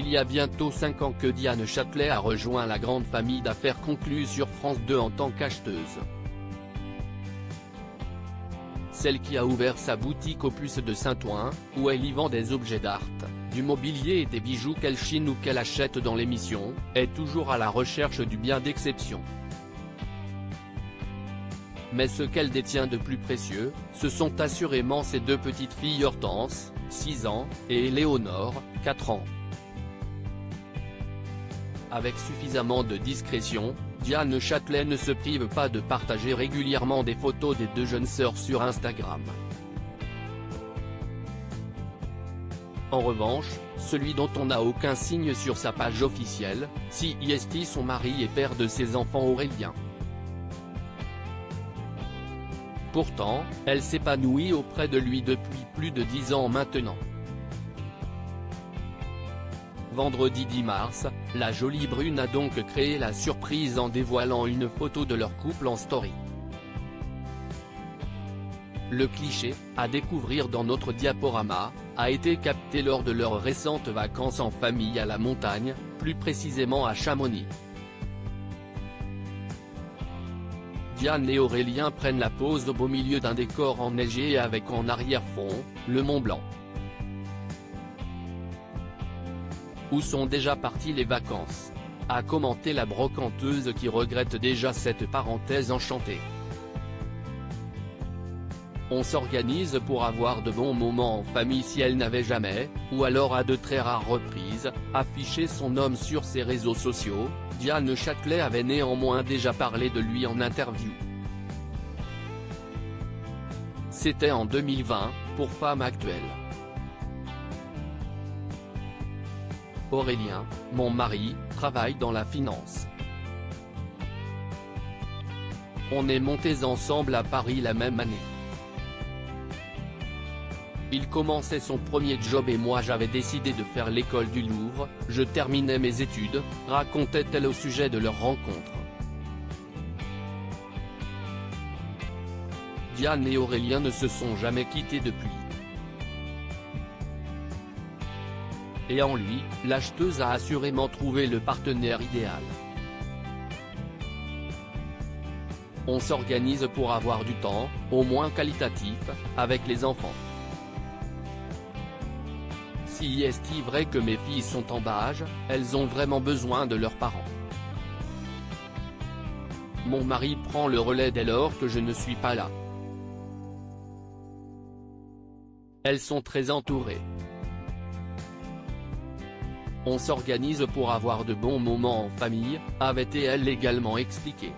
Il y a bientôt 5 ans que Diane Châtelet a rejoint la grande famille d'affaires conclue sur France 2 en tant qu'acheteuse. Celle qui a ouvert sa boutique au Puce de Saint-Ouen, où elle y vend des objets d'art, du mobilier et des bijoux qu'elle chine ou qu'elle achète dans l'émission, est toujours à la recherche du bien d'exception. Mais ce qu'elle détient de plus précieux, ce sont assurément ses deux petites filles Hortense, 6 ans, et Éléonore, 4 ans. Avec suffisamment de discrétion, Diane Châtelet ne se prive pas de partager régulièrement des photos des deux jeunes sœurs sur Instagram. En revanche, celui dont on n'a aucun signe sur sa page officielle, c'est son mari et père de ses enfants Aurélien. Pourtant, elle s'épanouit auprès de lui depuis plus de 10 ans maintenant. Vendredi 10 mars, la jolie brune a donc créé la surprise en dévoilant une photo de leur couple en story. Le cliché, à découvrir dans notre diaporama, a été capté lors de leurs récentes vacances en famille à la montagne, plus précisément à Chamonix. Diane et Aurélien prennent la pose au beau milieu d'un décor enneigé avec en arrière-fond, le Mont Blanc. Où sont déjà parties les vacances ? A commenté la brocanteuse qui regrette déjà cette parenthèse enchantée. On s'organise pour avoir de bons moments en famille si elle n'avait jamais, ou alors à de très rares reprises, affiché son homme sur ses réseaux sociaux. Diane Châtelet avait néanmoins déjà parlé de lui en interview. C'était en 2020, pour Femme Actuelle. Aurélien, mon mari, travaille dans la finance. On est montés ensemble à Paris la même année. Il commençait son premier job et moi j'avais décidé de faire l'école du Louvre, je terminais mes études, racontait-elle au sujet de leur rencontre. Diane et Aurélien ne se sont jamais quittés depuis. Et en lui, l'acheteuse a assurément trouvé le partenaire idéal. On s'organise pour avoir du temps, au moins qualitatif, avec les enfants. Si est-il vrai que mes filles sont en bas âge, elles ont vraiment besoin de leurs parents. Mon mari prend le relais dès lors que je ne suis pas là. Elles sont très entourées. On s'organise pour avoir de bons moments en famille, avait-elle également expliqué.